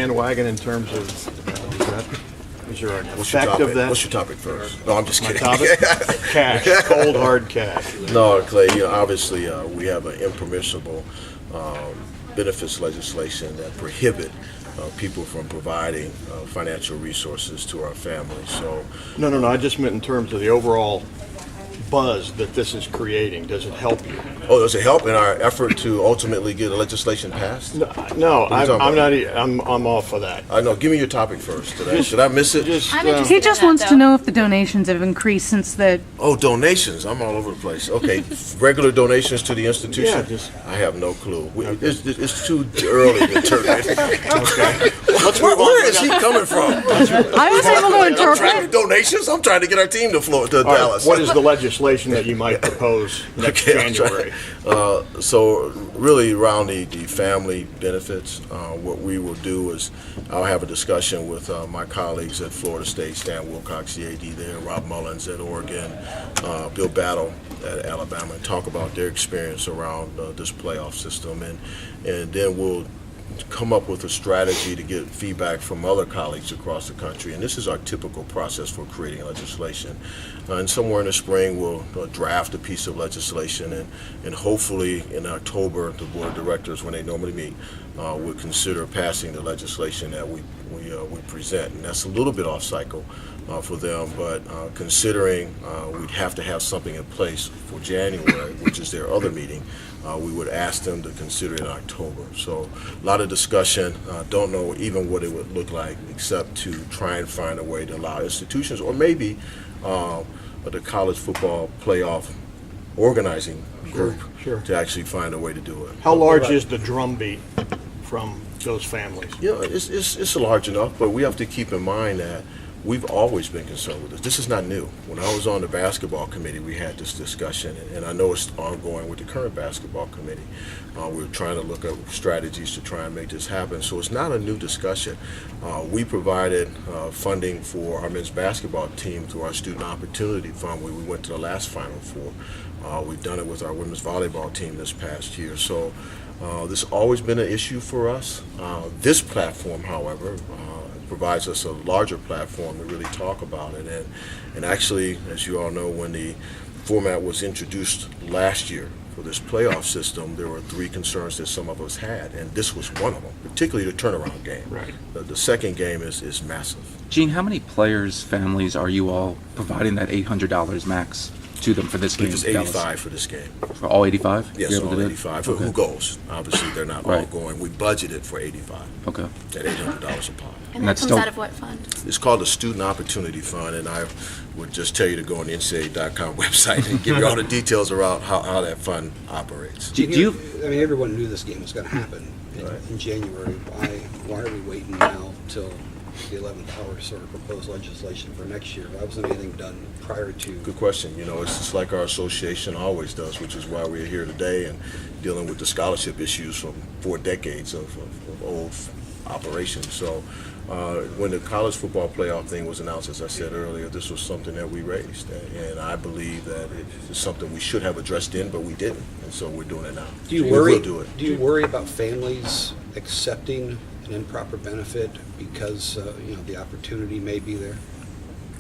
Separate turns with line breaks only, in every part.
bandwagon in terms of is there an effect of that?
What's your topic first? No, I'm just kidding.
My topic? Cash, cold hard cash.
No, Clay. Obviously, we have an impermissible benefits legislation that prohibit people from providing financial resources to our families. So,
No. I just meant in terms of the overall buzz that this is creating. Does it help you?
oh, does it help in our effort to ultimately get legislation passed?
No, I'm not. I'm off of that.
I know. Give me your topic first. Did I miss it?
He just wants to know if the donations have increased since the.
Oh, donations. I'm all over the place. Okay, regular donations to the institution?
Yeah,
I have no clue. It's too early to interpret.
Okay.
Where is he coming from?
I was able to interpret.
Donations? I'm trying to get our team to Dallas.
What is the legislation that you might propose next January?
So really around the family benefits, what we will do is I'll have a discussion with my colleagues at Florida State, Stan Wilcox, the AD there, Rob Mullins at Oregon, Bill Battle at Alabama, and talk about their experience around this playoff system, and then we'll come up with a strategy to get feedback from other colleagues across the country. And this is our typical process for creating legislation. And somewhere in the spring, we'll draft a piece of legislation, and hopefully in October, the board of directors, when they normally meet, will consider passing the legislation that we present. And that's a little bit off cycle for them, but considering we'd have to have something in place for January, which is their other meeting, we would ask them to consider it in October. So a lot of discussion. Don't know even what it would look like, except to try and find a way to allow institutions, or maybe the college football playoff organizing group,
Sure.
to actually find a way to do it.
How large is the drumbeat from those families?
It's large enough, but we have to keep in mind that we've always been concerned with this. This is not new. When I was on the basketball committee, we had this discussion, and I know it's ongoing with the current basketball committee. We're trying to look at strategies to try and make this happen. So it's not a new discussion. We provided funding for our men's basketball team through our Student Opportunity Fund, where we went to the last Final Four. We've done it with our women's volleyball team this past year. So this has always been an issue for us. This platform, however, provides us a larger platform to really talk about it. And actually, as you all know, when the format was introduced last year for this playoff system, there were 3 concerns that some of us had, and this was one of them, particularly the turnaround game.
Right.
The second game is massive.
Gene, how many players, families are you all providing that $800 max to them for this game?
It's 85 for this game.
For all 85?
Yes, all 85.
Okay.
Who goes? Obviously, they're not all
Right.
going. We budgeted for 85
Okay.
at $800 a pop.
And
that
that's
comes
still-
out of what fund?
It's called the Student Opportunity Fund, and I would just tell you to go on the NCAA.com website and give you all the details around how that fund operates.
Do you,
I mean, everyone knew this game was going to happen
Right.
in January. Why are we waiting now till the 11th hour to sort of propose legislation for next year? Why wasn't anything done prior to?
Good question. It's just like our association always does, which is why we're here today and dealing with the scholarship issues from 4 decades of old operations. So when the college football playoff thing was announced, as I said earlier, this was something that we raised, and I believe that it's something we should have addressed then, but we didn't, and so we're doing it now.
Do you
We
worry?
will do it.
Do you worry about families accepting an improper benefit because the opportunity may be there?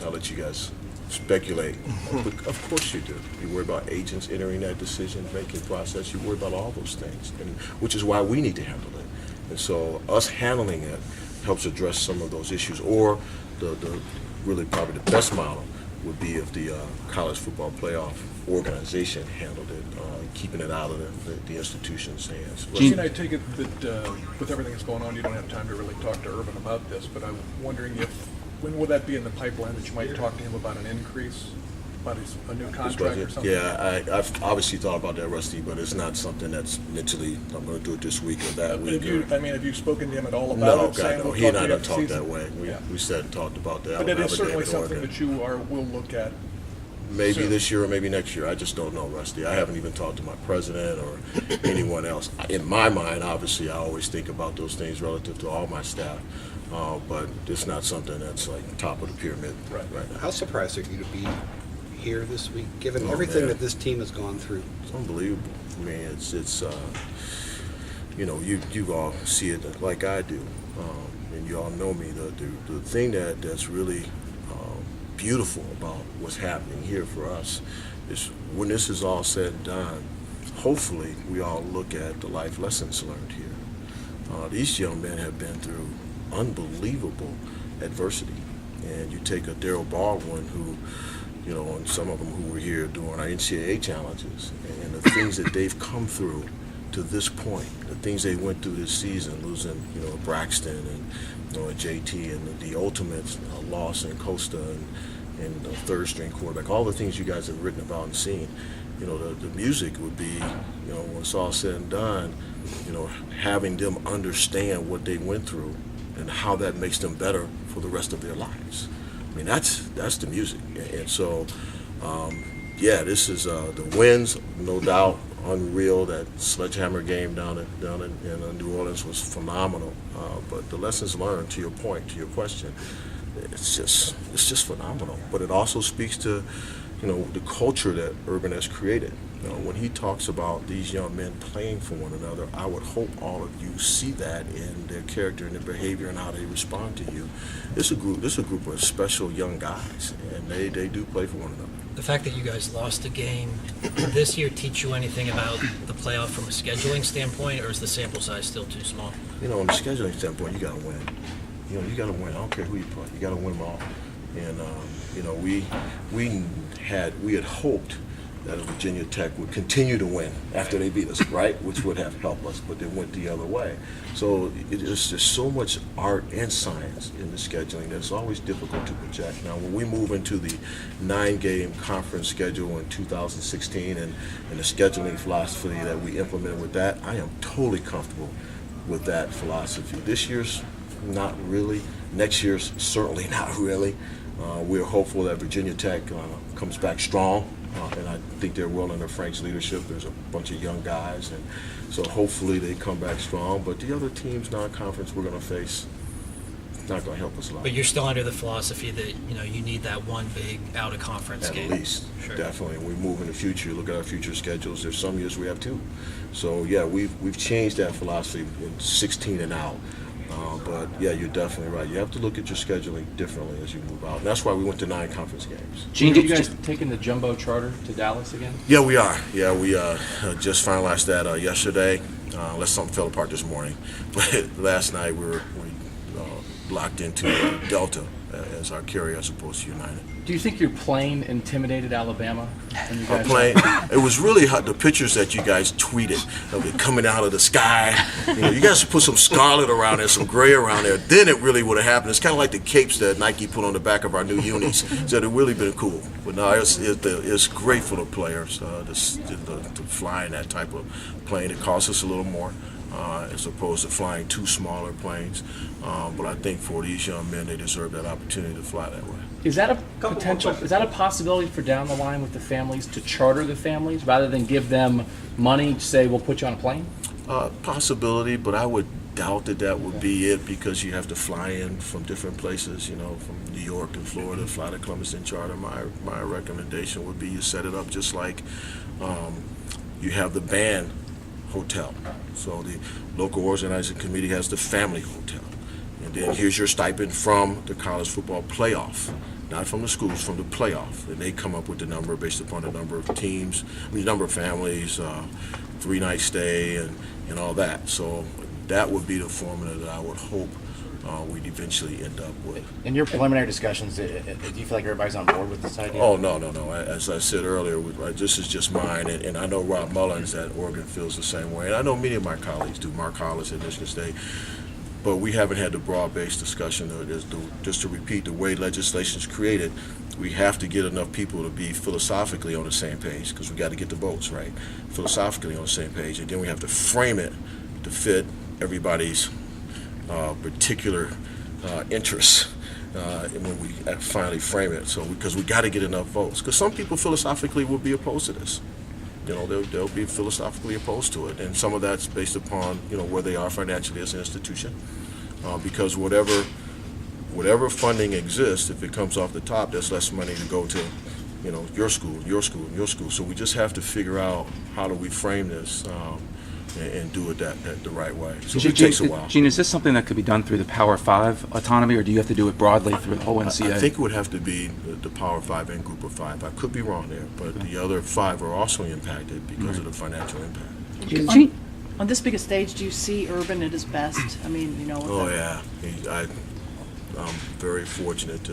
I'll let you guys speculate. Of course you do. You worry about agents entering that decision-making process. You worry about all those things, and which is why we need to handle it. And so us handling it helps address some of those issues. Or the really probably the best model would be if the college football playoff organization handled it, keeping it out of the institution's hands.
Gene, I take it that with everything that's going on, you don't have time to really talk to Urban about this, but I'm wondering when will that be in the pipeline that you might talk to him about an increase, about a new contract or something?
Yeah, I've obviously thought about that, Rusty, but it's not something that's mentally, I'm going to do it this week or that week.
Have you spoken to him at all about it?
No, God, no. He and I don't talk
season?
that way. We sat and talked about that.
But it is certainly something that you will look at.
Maybe
soon.
this year or maybe next year. I just don't know, Rusty. I haven't even talked to my president or anyone else. In my mind, obviously, I always think about those things relative to all my staff, but it's not something that's like top of the pyramid right now.
How surprised are you to be here this week, given everything that this team has gone through?
It's unbelievable. I mean, it's you all see it like I do. you all know me. The thing that's really beautiful about what's happening here for us is when this is all said and done, hopefully we all look at the life lessons learned here. These young men have been through unbelievable adversity. And you take a Darryl Baldwin who, you know, and some of them who were here doing our NCAA challenges, and the things that they've come through to this point, the things they went through this season, losing, you know, Braxton and, you know, JT, and the ultimate loss in Costa and the third string quarterback, all the things you guys have written about and seen. You know, the music would be, you know, when it's all said and done, you know, having them understand what they went through and how that makes them better for the rest of their lives. I mean, that's the music. And so, yeah, this is the wins, no doubt, unreal. That sledgehammer game down in New Orleans was phenomenal. But the lessons learned, to your point, to your question, it's just phenomenal. But it also speaks to, you know, the culture that Urban has created. You know, when he talks about these young men playing for one another, I would hope all of you see that in their character and their behavior and how they respond to you. This is a group of special young guys, and they do play for one another.
The fact that you guys lost a game this year teach you anything about the playoff from a scheduling standpoint, or is the sample size still too small?
You know, from a scheduling standpoint, you got to win. You know, you got to win. I don't care who you play. You got to win them all. And you know, we had hoped that Virginia Tech would continue to win after they beat us, right? Which would have helped us, but they went the other way. So there's so much art and science in the scheduling that it's always difficult to project. Now, when we move into the 9-game conference schedule in 2016 and the scheduling philosophy that we implemented with that, I am totally comfortable with that philosophy. This year's not really. Next year's certainly not really. We're hopeful that Virginia Tech comes back strong. And I think they're well under Frank's leadership. There's a bunch of young guys, and so hopefully they come back strong. But the other teams, non-conference, we're going to face, not going to help us a lot.
But you're still under the philosophy that, you know, you need that one big out-of-conference game.
At least,
Sure.
definitely. And we move in the future. Look at our future schedules. There's some years we have 2. So yeah, we've changed that philosophy in 16 and out. But yeah, you're definitely right. You have to look at your scheduling differently as you move out. And that's why we went to 9 conference games.
Gene, are you guys taking the jumbo charter to Dallas again?
Yeah, we are. Yeah, we just finalized that yesterday. Unless something fell apart this morning. But last night we locked into Delta as our carrier as opposed to United.
Do you think your plane intimidated Alabama? When you
Our
guys
plane, it was really hot. The pictures that you guys tweeted of it coming out of the sky. You know, you guys put some scarlet around there, some gray around there. Then it really would have happened. It's kind of like the capes that Nike put on the back of our new unis. So it really been cool. But no, it's great for the players to fly in that type of plane. It costs us a little more. As opposed to flying 2 smaller planes. But I think for these young men, they deserve that opportunity to fly that way.
Is that a potential? Is that a possibility for down the line with the families to charter the families rather than give them money to say we'll put you on a plane?
Possibility, but I would doubt that would be it because you have to fly in from different places. You know, from New York and Florida, fly to Columbus and charter. My recommendation would be you set it up just like you have the band hotel. So the local organizing committee has the family hotel. And then here's your stipend from the college football playoff, not from the schools, from the playoff. And they come up with the number based upon the number of teams, number of families, 3-night stay, and all that. So that would be the formula that I would hope we'd eventually end up with.
In your preliminary discussions, do you feel like everybody's on board with this idea?
Oh, no. As I said earlier, this is just mine, and I know Rob Mullins at Oregon feels the same way, and I know many of my colleagues do, Mark Hollis at Michigan State, but we haven't had the broad-based discussion. Just to repeat, the way legislation is created, we have to get enough people to be philosophically on the same page, because we got to get the votes, right? Philosophically on the same page, and then we have to frame it to fit everybody's particular interests when we finally frame it. So because we got to get enough votes, because some people philosophically will be opposed to this. You know, they'll be philosophically opposed to it, and some of that's based upon, you know, where they are financially as an institution. Because whatever funding exists, if it comes off the top, there's less money to go to, you know, your school, your school, and your school. So we just have to figure out how do we frame this and do it that the right way. So
Gene,
it takes a while.
Gene, is this something that could be done through the Power 5 autonomy, or do you have to do it broadly through the whole NCAA?
I think it would have to be the Power 5 and Group of 5. I could be wrong there, but the other 5 are also impacted because of the financial impact.
Gene-
On this big a stage, do you see Urban at his best? I mean, you know. with
Oh
the-
yeah, I'm very fortunate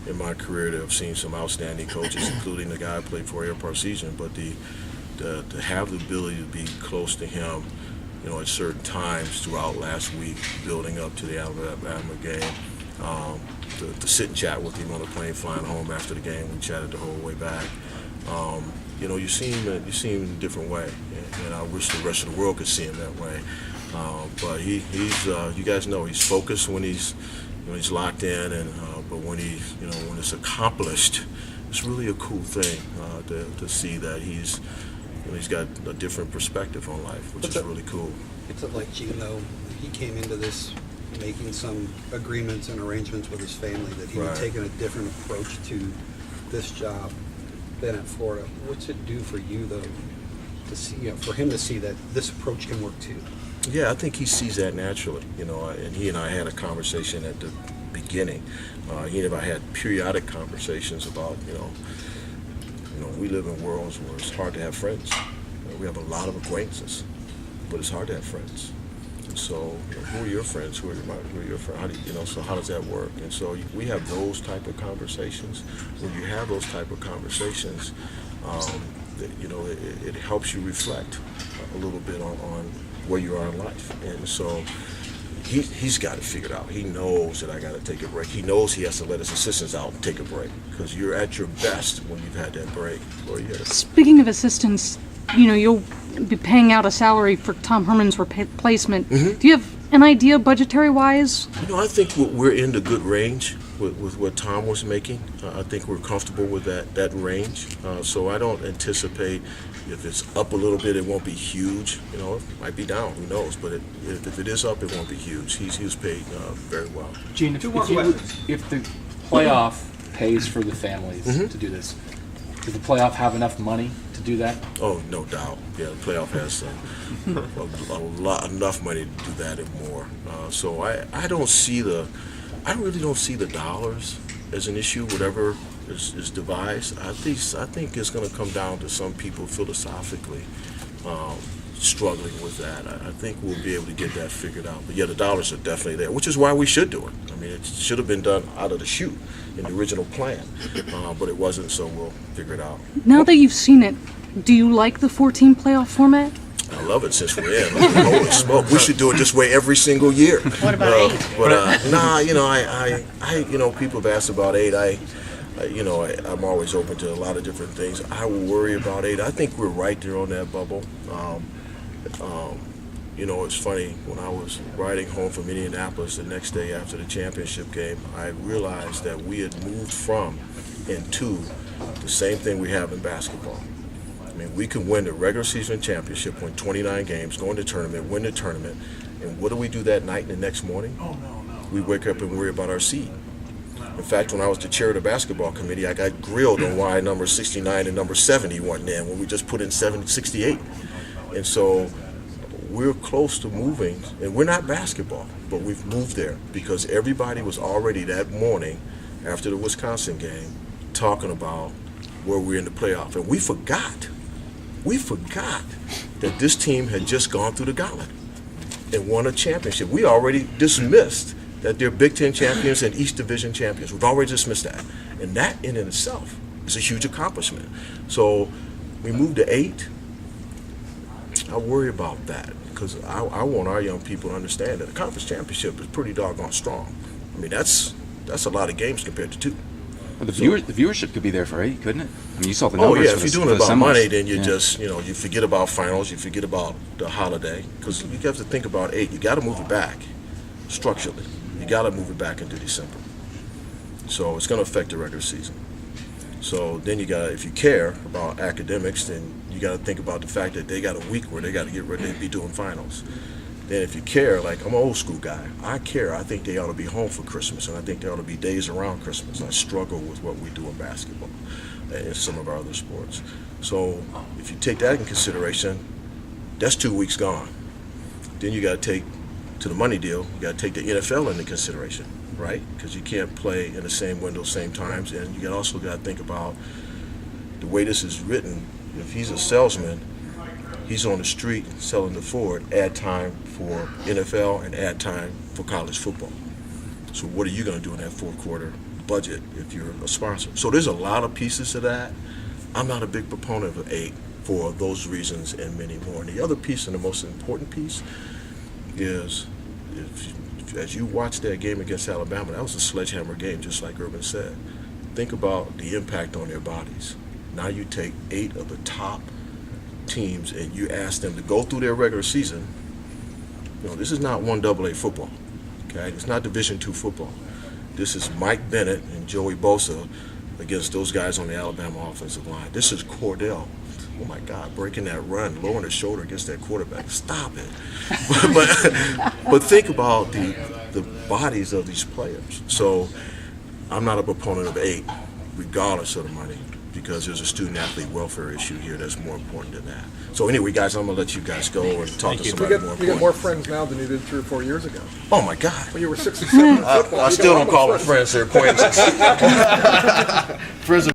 in my career to have seen some outstanding coaches, including the guy I played for here part season. But to have the ability to be close to him, you know, at certain times throughout last week, building up to the Alabama game, to sit and chat with him on the plane flying home after the game. We chatted the whole way back. You know, you see him in a different way, and I wish the rest of the world could see him that way. But he's you guys know he's focused when he's locked in, and but when when it's accomplished, it's really a cool thing to see that he's got a different perspective on life, which is really cool.
It's like Gene, though, he came into this making some agreements and arrangements with his family that he would
Right.
take a different approach to this job than at Florida. What's it do for you, though, to see, for him to see that this approach can work too?
Yeah, I think he sees that naturally, and he and I had a conversation at the beginning. He and I had periodic conversations about, we live in worlds where it's hard to have friends. We have a lot of acquaintances, but it's hard to have friends. And so, who are your friends? Who are your friends? How do so how does that work? And so we have those type of conversations. When you have those type of conversations, it helps you reflect a little bit on where you are in life. And so he's got it figured out. He knows that I got to take a break. He knows he has to let his assistants out and take a break, because you're at your best when you've had that break. Or you gotta,
Speaking of assistants, you'll be paying out a salary for Tom Herman's replacement.
Mm-hmm.
Do you have an idea budgetary-wise?
I think we're in the good range with what Tom was making. I think we're comfortable with that range. So I don't anticipate if it's up a little bit, it won't be huge. It might be down, who knows? But if it is up, it won't be huge. He's paid very well.
Gene, if the playoff pays for the families to do this, does the playoff have enough money to do that?
Oh, no doubt. Yeah, the playoff has enough money to do that and more. So I really don't see the dollars as an issue, whatever is devised. I think it's going to come down to some people philosophically struggling with that. I think we'll be able to get that figured out. But yeah, the dollars are definitely there, which is why we should do it. I mean, it should have been done out of the chute in the original plan, but it wasn't, so we'll figure it out.
Nah, that you've seen it, do you like the 14 playoff format?
I love it since we're in. Holy smoke, we should do it this way every single year.
What about 8?
But people have asked about 8. I'm always open to a lot of different things. I will worry about 8. I think we're right there on that bubble. It's funny, when I was riding home from Indianapolis the next day after the championship game, I realized that we had moved from and to the same thing we have in basketball. I mean, we can win the regular season championship, win 29 games, go into the tournament, win the tournament, and what do we do that night and the next morning? Oh, no. We wake up and worry about our seed. In fact, when I was the chair of the basketball committee, I got grilled on why number 69 and number 70 weren't in when we just put in 68. And so we're close to moving, and we're not basketball, but we've moved there because everybody was already that morning after the Wisconsin game talking about where we're in the playoff. And we forgot that this team had just gone through the gauntlet and won a championship. We already dismissed that they're Big Ten champions and East Division champions. We've already dismissed that. And that in itself is a huge accomplishment. So we moved to 8. I worry about that because I want our young people to understand that a conference championship is pretty doggone strong. I mean, that's a lot of games compared to 2.
Well, the viewership could be there for 8, couldn't it? I mean, you saw the
Oh
numbers.
yeah, if you're doing it about money, then you
Yeah.
just, you forget about finals, you forget about the holiday, because you have to think about 8. You got to move it back structurally. You got to move it back into December. So it's going to affect the regular season. So then you got to, if you care about academics, then you got to think about the fact that they got a week where they got to get ready to be doing finals. Then if you care, like I'm an old school guy, I care. I think they ought to be home for Christmas, and I think there ought to be days around Christmas. I struggle with what we do in basketball and some of our other sports. So if you take that in consideration, That's 2 weeks gone. Then you got to take, to the money deal, you got to take the NFL into consideration, right? Because you can't play in the same window, same times, and you also got to think about the way this is written. If he's a salesman, he's on the street selling the Ford, add time for NFL and add time for college football. So what are you going to do in that fourth quarter budget if you're a sponsor? So there's a lot of pieces to that. I'm not a big proponent of 8 for those reasons and many more. And the other piece, and the most important piece, is as you watch that game against Alabama, that was a sledgehammer game, just like Urban said. Think about the impact on their bodies. Now you take 8 of the top teams and you ask them to go through their regular season. You know, this is not 1AA football, okay? It's not Division II football. This is Mike Bennett and Joey Bosa against those guys on the Alabama offensive line. This is Cordell. Oh my God, breaking that run, lowering his shoulder against that quarterback. Stop it. but think about the bodies of these players. So I'm not a proponent of 8, regardless of the money, because there's a student-athlete welfare issue here that's more important than that. So anyway, guys, I'm going to let you guys go and talk to somebody more important.
You got more friends now than you did 3 or 4 years ago.
Oh, my God.
When you were 6 and 7 in football.
I still don't call them friends, they're acquaintances. Friends